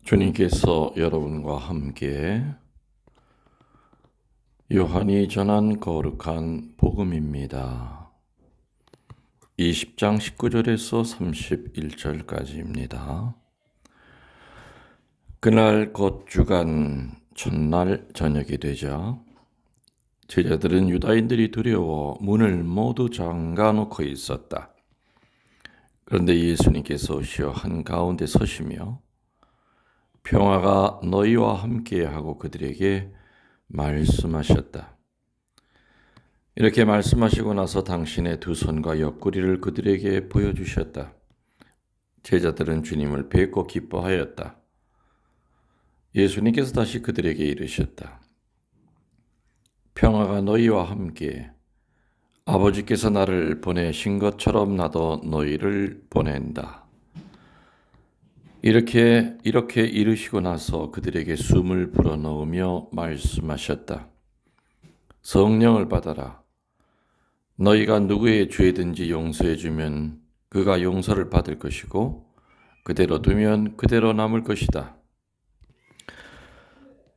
주님께서 여러분과 함께 요한이 전한 거룩한 복음입니다. 20장 19절에서 31절까지입니다. 그날 곧 주간 첫날 저녁이 되자 제자들은 유다인들이 두려워 문을 모두 잠가 놓고 있었다. 그런데 예수님께서 오시어 한가운데 서시며 평화가 너희와 함께 하고 그들에게 말씀하셨다. 이렇게 말씀하시고 나서 당신의 두 손과 옆구리를 그들에게 보여주셨다. 제자들은 주님을 뵙고 기뻐하였다. 예수님께서 다시 그들에게 이르셨다. 평화가 너희와 함께, 아버지께서 나를 보내신 것처럼 나도 너희를 보낸다. 이렇게 이르시고 나서 그들에게 숨을 불어넣으며 말씀하셨다. 성령을 받아라. 너희가 누구의 죄든지 용서해 주면 그가 용서를 받을 것이고 그대로 두면 그대로 남을 것이다.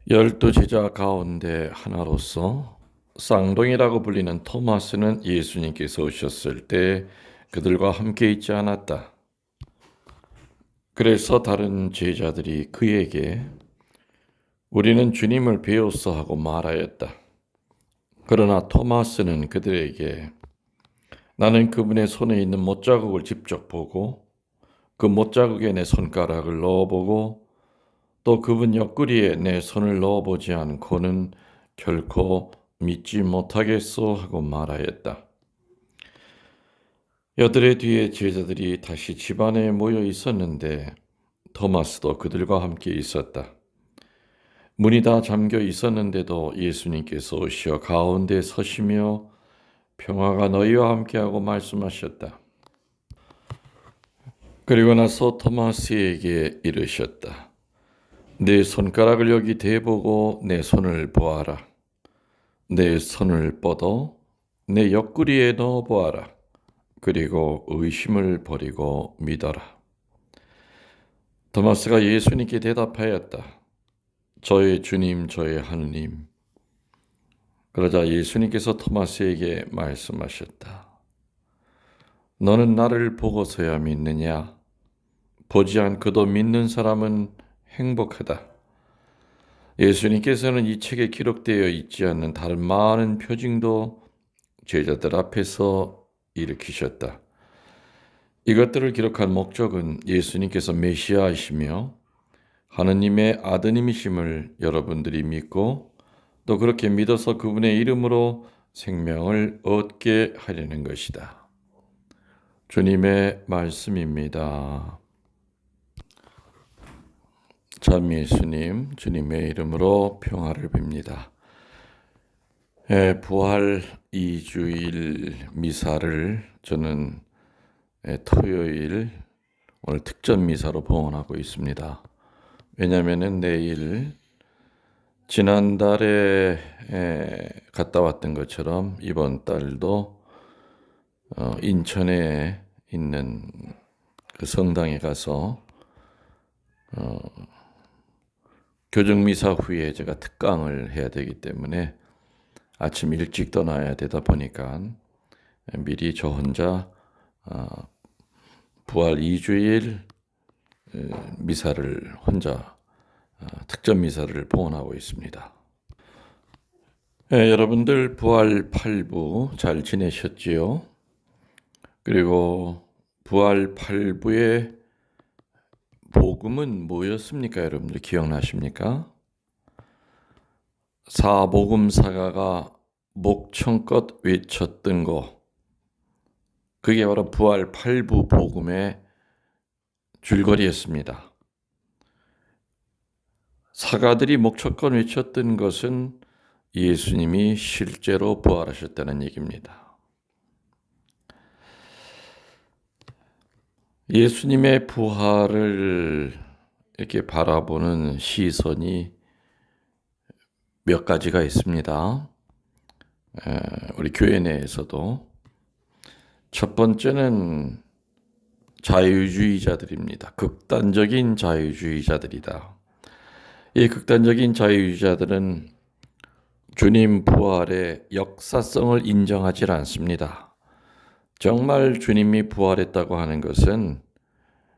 12 제자 가운데 하나로서 쌍둥이라고 불리는 토마스는 예수님께서 오셨을 때 그들과 함께 있지 않았다. 그래서 다른 제자들이 그에게 우리는 주님을 배웠어 하고 말하였다. 그러나 토마스는 그들에게 나는 그분의 손에 있는 못자국을 직접 보고 그 못자국에 내 손가락을 넣어보고 또 그분 옆구리에 내 손을 넣어보지 않고는 결코 믿지 못하겠소 하고 말하였다. 여드레 뒤에 제자들이 다시 집안에 모여 있었는데 토마스도 그들과 함께 있었다. 문이 다 잠겨 있었는데도 예수님께서 오시어 가운데 서시며 평화가 너희와 함께하고 말씀하셨다. 그리고 나서 토마스에게 이르셨다. 내 손가락을 여기 대보고 내 손을 보아라. 내 손을 뻗어 내 옆구리에 넣어 보아라. 그리고 의심을 버리고 믿어라. 토마스가 예수님께 대답하였다. 저의 주님, 저의 하느님. 그러자 예수님께서 토마스에게 말씀하셨다. 너는 나를 보고서야 믿느냐? 보지 않고도 믿는 사람은 행복하다. 예수님께서는 이 책에 기록되어 있지 않는 다른 많은 표징도 제자들 앞에서 일으키셨다. 이것들을 기록한 목적은 예수님께서 메시아이시며 하느님의 아드님이심을 여러분들이 믿고 또 그렇게 믿어서 그분의 이름으로 생명을 얻게 하려는 것이다. 주님의 말씀입니다. 참 예수님, 주님의 이름으로 평화를 빕니다. 부활 2주일 미사를 저는 토요일 오늘 특전 미사로 봉헌하고 있습니다. 왜냐하면 내일 지난달에 갔다 왔던 것처럼 이번 달도 인천에 있는 그 성당에 가서 교정미사 후에 제가 특강을 해야 되기 때문에 아침 일찍 떠나야 되다 보니까 미리 저 혼자 부활 2주일 미사를 혼자 특전 미사를 봉헌하고 있습니다. 여러분들 부활 8부 잘 지내셨지요? 그리고 부활 8부의 복음은 뭐였습니까? 여러분들 기억나십니까? 사복음사가가 목청껏 외쳤던 거, 그게 바로 부활 8부 복음의 줄거리였습니다. 사가들이 목청껏 외쳤던 것은 예수님이 실제로 부활하셨다는 얘기입니다. 예수님의 부활을 이렇게 바라보는 시선이 몇 가지가 있습니다. 우리 교회 내에서도 첫 번째는 자유주의자들입니다. 극단적인 자유주의자들이다. 이 극단적인 자유주의자들은 주님 부활의 역사성을 인정하지 않습니다. 정말 주님이 부활했다고 하는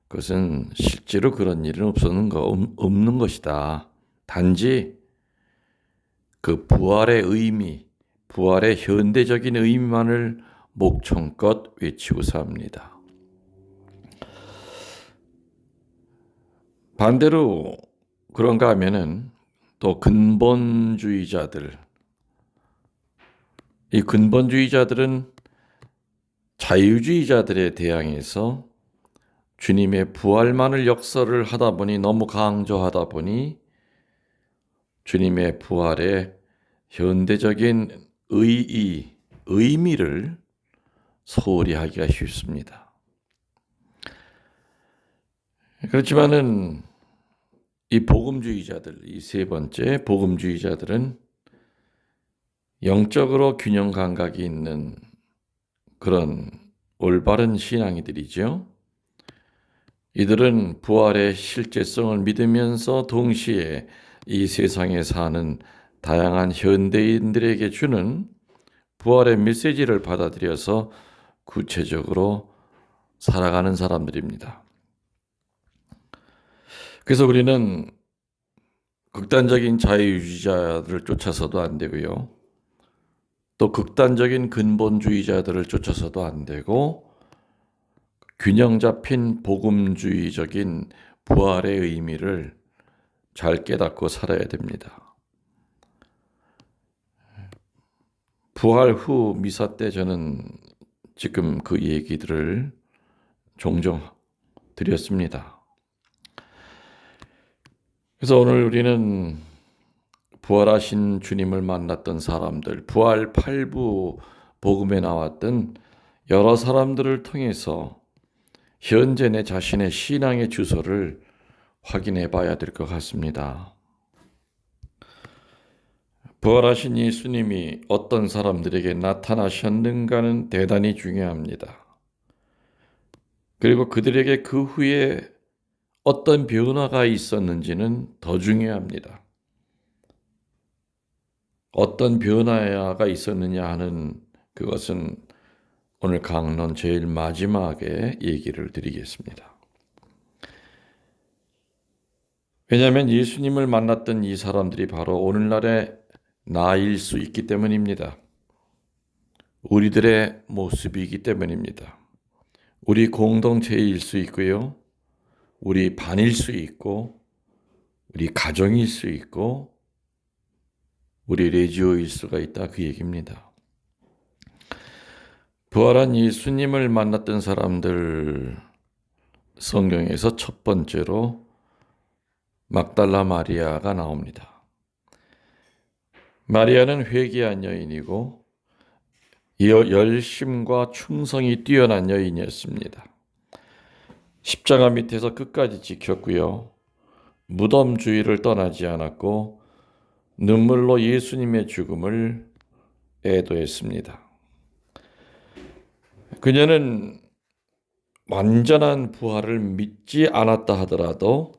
그것은 실제로 그런 일은 없는 것이다. 단지 그 부활의 의미, 부활의 현대적인 의미만을 목청껏 외치고 삽니다. 반대로 그런가 하면은 또 이 근본주의자들은 자유주의자들에 대항해서 주님의 부활만을 역설을 하다 보니 너무 강조하다 보니 주님의 부활의 현대적인 의미를 소홀히 하기가 쉽습니다. 그렇지만은 이 세 번째 복음주의자들은 영적으로 균형 감각이 있는 그런 올바른 신앙이들이죠. 이들은 부활의 실제성을 믿으면서 동시에 이 세상에 사는 다양한 현대인들에게 주는 부활의 메시지를 받아들여서 구체적으로 살아가는 사람들입니다. 그래서 우리는 극단적인 자유주의자들을 쫓아서도 안 되고요. 또 극단적인 근본주의자들을 쫓아서도 안 되고 균형 잡힌 복음주의적인 부활의 의미를 잘 깨닫고 살아야 됩니다. 부활 후 미사 때 저는 지금 그 얘기들을 종종 드렸습니다. 그래서 오늘 우리는 부활하신 주님을 만났던 사람들, 부활 8부 복음에 나왔던 여러 사람들을 통해서 현재 내 자신의 신앙의 주소를 확인해 봐야 될 것 같습니다. 부활하신 예수님이 어떤 사람들에게 나타나셨는가는 대단히 중요합니다. 그리고 그들에게 그 후에 어떤 변화가 있었는지는 더 중요합니다. 어떤 변화가 있었느냐 하는 그것은 오늘 강론 제일 마지막에 얘기를 드리겠습니다. 왜냐하면 예수님을 만났던 이 사람들이 바로 오늘날의 나일 수 있기 때문입니다. 우리들의 모습이기 때문입니다. 우리 공동체일 수 있고요. 우리 반일 수 있고 우리 가정일 수 있고 우리 레지오일 수가 있다 그 얘기입니다. 부활한 예수님을 만났던 사람들 성경에서 첫 번째로 막달라 마리아가 나옵니다. 마리아는 회개한 여인이고 열심과 충성이 뛰어난 여인이었습니다. 십자가 밑에서 끝까지 지켰고요. 무덤 주위를 떠나지 않았고 눈물로 예수님의 죽음을 애도했습니다. 그녀는 완전한 부활을 믿지 않았다 하더라도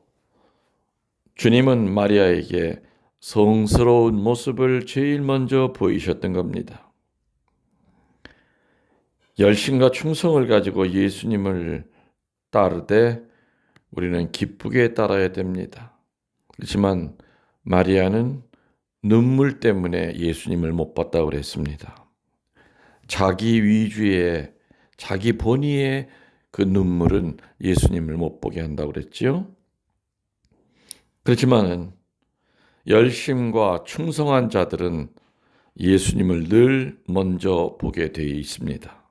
주님은 마리아에게 성스러운 모습을 제일 먼저 보이셨던 겁니다. 열심과 충성을 가지고 예수님을 따르되 우리는 기쁘게 따라야 됩니다. 그렇지만 마리아는 눈물 때문에 예수님을 못 봤다고 그랬습니다. 자기 위주의 자기 본의의 그 눈물은 예수님을 못 보게 한다고 그랬지요. 그렇지만은 열심과 충성한 자들은 예수님을 늘 먼저 보게 되어 있습니다.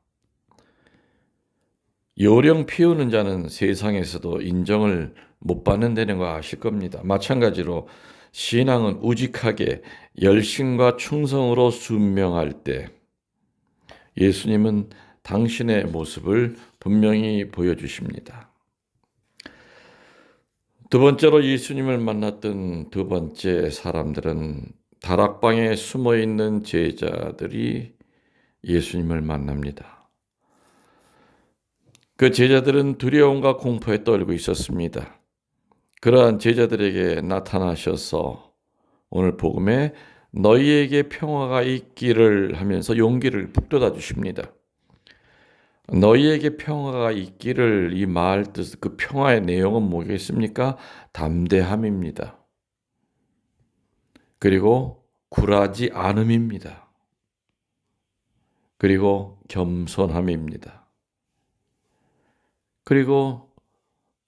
요령 피우는 자는 세상에서도 인정을 못 받는다는 거 아실 겁니다. 마찬가지로 신앙은 우직하게 열심과 충성으로 순명할 때 예수님은 당신의 모습을 분명히 보여주십니다. 두 번째로 예수님을 만났던 두 번째 사람들은 다락방에 숨어있는 제자들이 예수님을 만납니다. 그 제자들은 두려움과 공포에 떨고 있었습니다. 그러한 제자들에게 나타나셔서 오늘 복음에 너희에게 평화가 있기를 하면서 용기를 북돋아 주십니다. 너희에게 평화가 있기를 이 말 뜻, 그 평화의 내용은 뭐겠습니까? 담대함입니다. 그리고 굴하지 않음입니다. 그리고 겸손함입니다. 그리고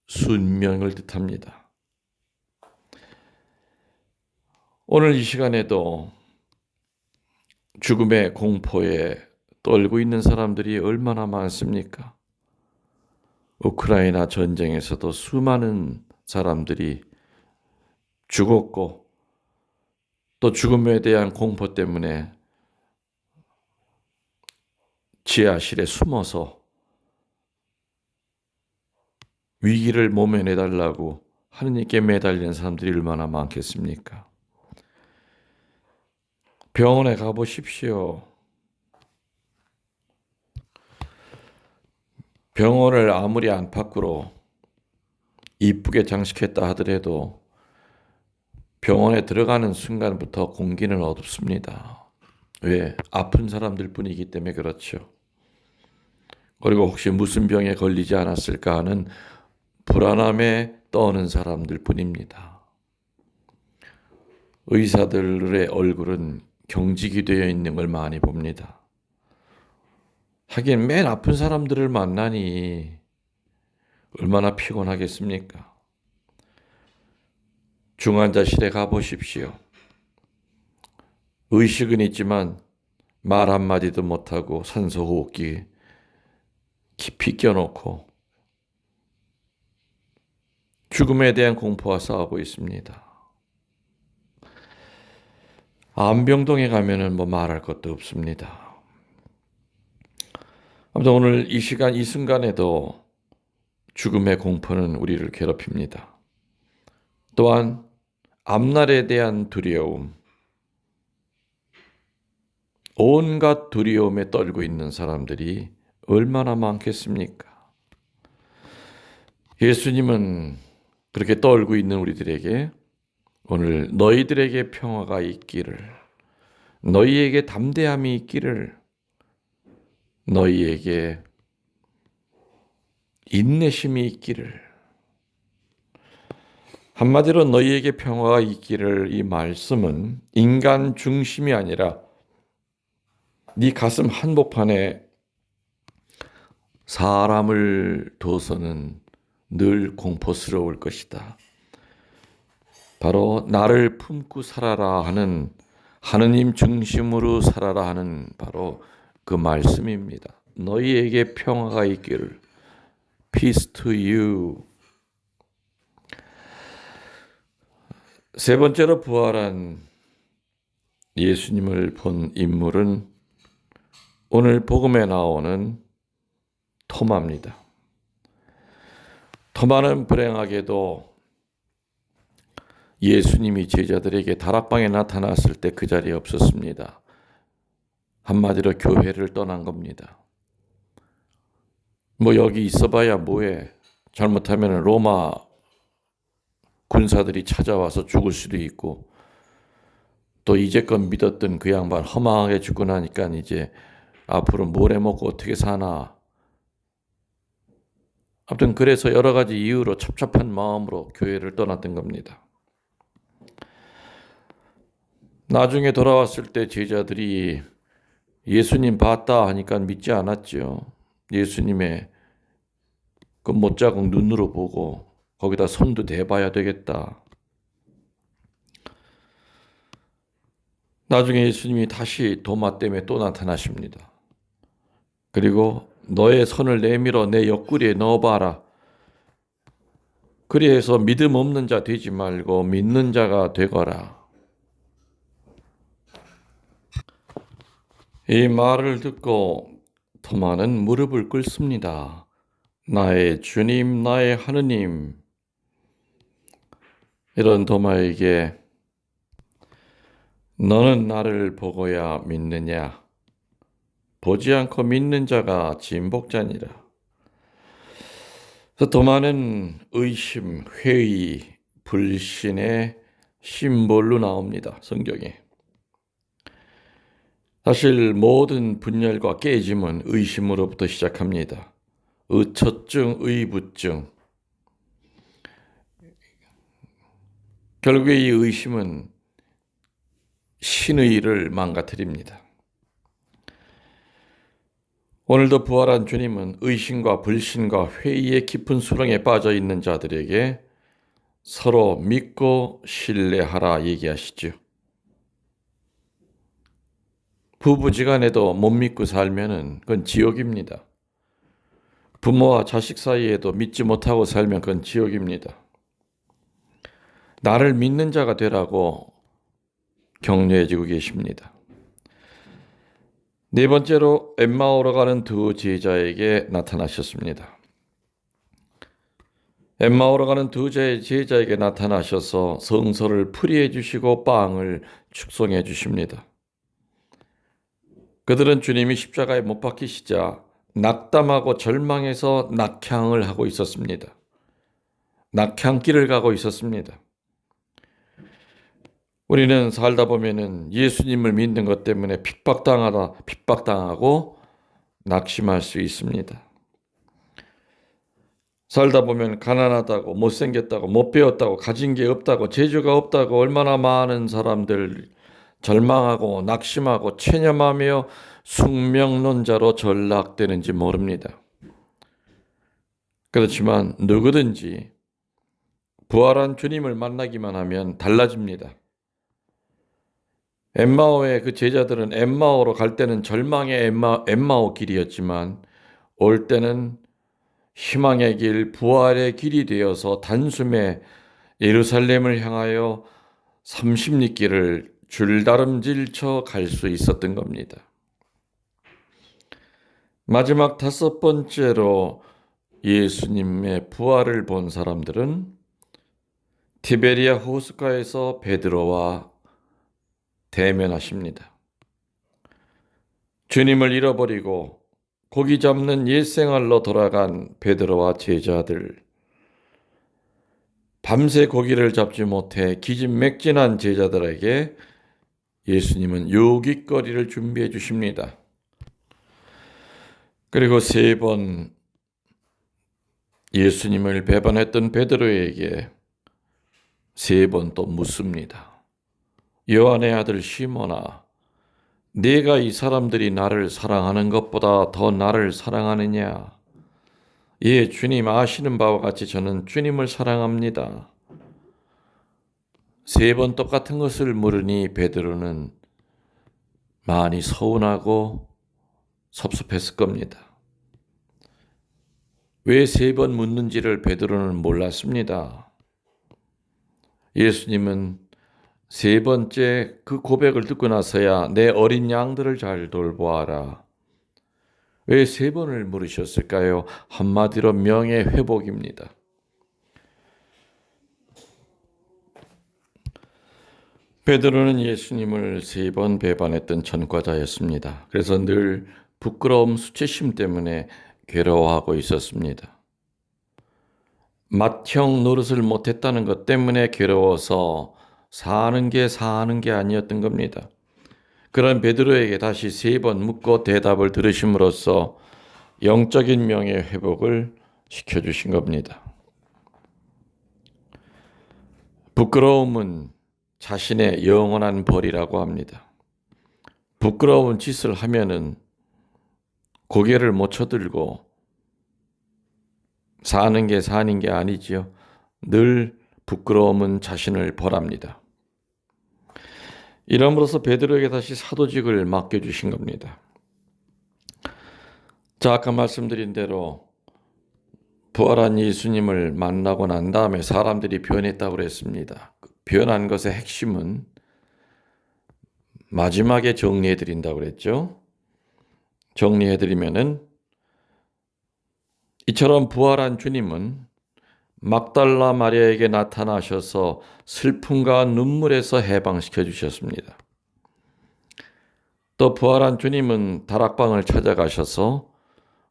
순명을 뜻합니다. 오늘 이 시간에도 죽음의 공포에 떨고 있는 사람들이 얼마나 많습니까? 우크라이나 전쟁에서도 수많은 사람들이 죽었고 또 죽음에 대한 공포 때문에 지하실에 숨어서 위기를 모면해달라고 하느님께 매달리는 사람들이 얼마나 많겠습니까? 병원에 가보십시오. 병원을 아무리 안팎으로 이쁘게 장식했다 하더라도 병원에 들어가는 순간부터 공기는 어둡습니다. 왜? 아픈 사람들 뿐이기 때문에 그렇죠. 그리고 혹시 무슨 병에 걸리지 않았을까 하는 불안함에 떠는 사람들 뿐입니다. 의사들의 얼굴은 경직이 되어 있는 걸 많이 봅니다. 하긴 맨 아픈 사람들을 만나니 얼마나 피곤하겠습니까? 중환자실에 가보십시오. 의식은 있지만 말 한마디도 못하고 산소호흡기 깊이 껴놓고 죽음에 대한 공포와 싸우고 있습니다. 안병동에 가면은 뭐 말할 것도 없습니다. 아무튼 오늘 이 시간, 이 순간에도 죽음의 공포는 우리를 괴롭힙니다. 또한 앞날에 대한 두려움, 온갖 두려움에 떨고 있는 사람들이 얼마나 많겠습니까? 예수님은 그렇게 떨고 있는 우리들에게 오늘 너희들에게 평화가 있기를, 너희에게 담대함이 있기를, 너희에게 인내심이 있기를, 한마디로 너희에게 평화가 있기를, 이 말씀은 인간 중심이 아니라 네 가슴 한복판에 사람을 둬서는 늘 공포스러울 것이다. 바로 나를 품고 살아라 하는, 하느님 중심으로 살아라 하는 바로 그 말씀입니다. 너희에게 평화가 있기를. Peace to you. 세 번째로 부활한 예수님을 본 인물은 오늘 복음에 나오는 토마입니다. 토마는 불행하게도 예수님이 제자들에게 다락방에 나타났을 때 그 자리에 없었습니다. 한마디로 교회를 떠난 겁니다. 뭐 여기 있어봐야 뭐해. 잘못하면 로마 군사들이 찾아와서 죽을 수도 있고, 또 이제껏 믿었던 그 양반 허망하게 죽고 나니까 이제 앞으로 뭘 해먹고 어떻게 사나. 아무튼 그래서 여러 가지 이유로 첩첩한 마음으로 교회를 떠났던 겁니다. 나중에 돌아왔을 때 제자들이 예수님 봤다 하니까 믿지 않았죠. 예수님의 그 못자국 눈으로 보고 거기다 손도 대봐야 되겠다. 나중에 예수님이 다시 도마 때문에 또 나타나십니다. 그리고 너의 손을 내밀어 내 옆구리에 넣어봐라. 그리해서 믿음 없는 자 되지 말고 믿는 자가 되거라. 이 말을 듣고 토마는 무릎을 꿇습니다. 나의 주님, 나의 하느님. 이런 토마에게 너는 나를 보고야 믿느냐? 보지 않고 믿는 자가 진복자니라. 그래서 토마는 의심, 회의, 불신의 심볼로 나옵니다. 성경에. 사실 모든 분열과 깨짐은 의심으로부터 시작합니다. 의처증, 의부증. 결국에 이 의심은 신의를 망가뜨립니다. 오늘도 부활한 주님은 의심과 불신과 회의의 깊은 수렁에 빠져 있는 자들에게 서로 믿고 신뢰하라 얘기하시죠. 부부지간에도 못 믿고 살면은 그건 지옥입니다. 부모와 자식 사이에도 믿지 못하고 살면 그건 지옥입니다. 나를 믿는 자가 되라고 격려해주고 계십니다. 네 번째로 엠마오로 가는 두 제자에게 나타나셨습니다. 엠마오로 가는 두 제자에게 나타나셔서 성서를 풀이해 주시고 빵을 축송해 주십니다. 그들은 주님이 십자가에 못 박히시자 낙담하고 절망해서 낙향을 하고 있었습니다. 낙향길을 가고 있었습니다. 우리는 살다 보면은 예수님을 믿는 것 때문에 핍박당하고 낙심할 수 있습니다. 살다 보면 가난하다고, 못생겼다고, 못 배웠다고, 가진 게 없다고, 재주가 없다고 얼마나 많은 사람들 절망하고 낙심하고 체념하며 숙명론자로 전락되는지 모릅니다. 그렇지만 누구든지 부활한 주님을 만나기만 하면 달라집니다. 엠마오의 그 제자들은 엠마오로 갈 때는 절망의 엠마오 길이었지만 올 때는 희망의 길, 부활의 길이 되어서 단숨에 예루살렘을 향하여 30리길을 줄다름질쳐 갈 수 있었던 겁니다. 마지막 다섯 번째로 예수님의 부활을 본 사람들은 티베리아 호숫가에서 베드로와 대면하십니다. 주님을 잃어버리고 고기 잡는 옛생활로 돌아간 베드로와 제자들, 밤새 고기를 잡지 못해 기진맥진한 제자들에게 예수님은 요깃거리를 준비해 주십니다. 그리고 세 번 예수님을 배반했던 베드로에게 세 번 또 묻습니다. 요한의 아들 시몬아, 네가 이 사람들이 나를 사랑하는 것보다 더 나를 사랑하느냐? 예, 주님 아시는 바와 같이 저는 주님을 사랑합니다. 세 번 똑같은 것을 물으니 베드로는 많이 서운하고 섭섭했을 겁니다. 왜 세 번 묻는지를 베드로는 몰랐습니다. 예수님은 세 번째 그 고백을 듣고 나서야 내 어린 양들을 잘 돌보아라. 왜 세 번을 물으셨을까요? 한마디로 명예회복입니다. 베드로는 예수님을 세 번 배반했던 전과자였습니다. 그래서 늘 부끄러움, 수치심 때문에 괴로워하고 있었습니다. 맏형 노릇을 못했다는 것 때문에 괴로워서 사는 게 아니었던 겁니다. 그런 베드로에게 다시 세 번 묻고 대답을 들으심으로써 영적인 명예 회복을 시켜주신 겁니다. 부끄러움은 자신의 영원한 벌이라고 합니다. 부끄러운 짓을 하면은 고개를 못 쳐들고 사는 게 아니지요. 늘 부끄러움은 자신을 벌합니다. 이러므로서 베드로에게 다시 사도직을 맡겨주신 겁니다. 자, 아까 말씀드린 대로 부활한 예수님을 만나고 난 다음에 사람들이 변했다고 그랬습니다. 변한 것의 핵심은 마지막에 정리해드린다고 그랬죠. 정리해드리면은 이처럼 부활한 주님은 막달라 마리아에게 나타나셔서 슬픔과 눈물에서 해방시켜 주셨습니다. 또 부활한 주님은 다락방을 찾아가셔서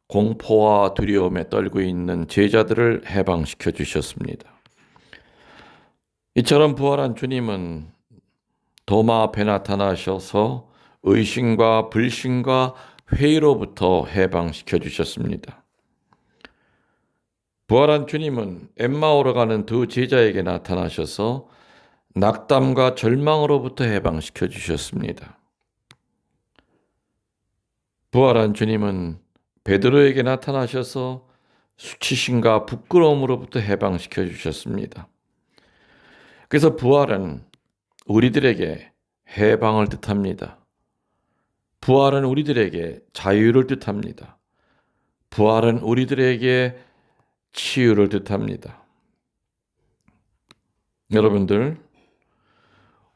공포와 두려움에 떨고 있는 제자들을 해방시켜 주셨습니다. 이처럼 부활한 주님은 도마 앞에 나타나셔서 의심과 불신과 회의로부터 해방시켜 주셨습니다. 부활한 주님은 엠마오로 가는 두 제자에게 나타나셔서 낙담과 절망으로부터 해방시켜 주셨습니다. 부활한 주님은 베드로에게 나타나셔서 수치심과 부끄러움으로부터 해방시켜 주셨습니다. 그래서 부활은 우리들에게 해방을 뜻합니다. 부활은 우리들에게 자유를 뜻합니다. 부활은 우리들에게 치유를 뜻합니다. 여러분들,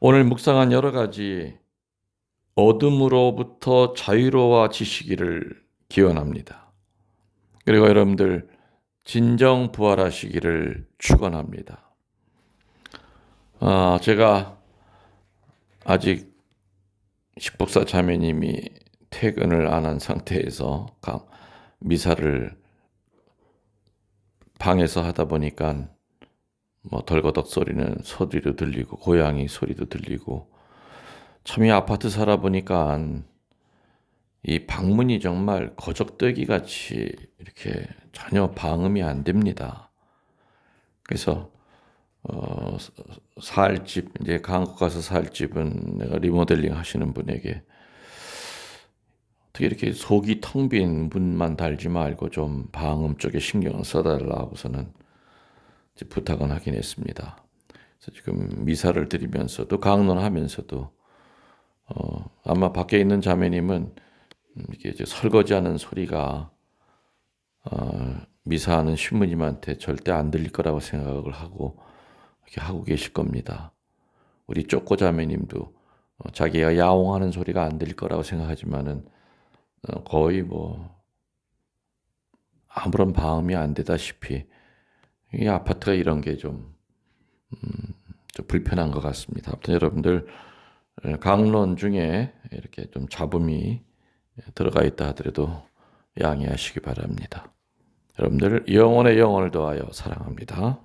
오늘 묵상한 여러 가지 어둠으로부터 자유로워지시기를 기원합니다. 그리고 여러분들 진정 부활하시기를 축원합니다. 제가 아직 식복사 자매님이 퇴근을 안 한 상태에서 미사를 방에서 하다 보니까 덜거덕 소리도 들리고 고양이 소리도 들리고, 참 이 아파트 살아보니까 이 방문이 정말 거적대기 같이 이렇게 전혀 방음이 안 됩니다. 그래서 살 집, 이제 한국 가서 살 집은 내가 리모델링 하시는 분에게 어떻게 이렇게 속이 텅 빈 문만 달지 말고 좀 방음 쪽에 신경을 써달라 하고서는 이제 부탁은 하긴 했습니다. 그래서 지금 미사를 드리면서도 강론하면서도 아마 밖에 있는 자매님은 이게 이제 설거지하는 소리가 미사하는 신부님한테 절대 안 들릴 거라고 생각을 하고 이렇게 하고 계실 겁니다. 우리 쪼꼬 자매님도 자기가 야옹하는 소리가 안 들릴 거라고 생각하지만은 거의 아무런 방음이 안 되다시피 이 아파트가 이런 게 좀 불편한 것 같습니다. 아무튼 여러분들 강론 중에 이렇게 좀 잡음이 들어가 있다 하더라도 양해하시기 바랍니다. 여러분들 영혼의 영혼을 더하여 사랑합니다.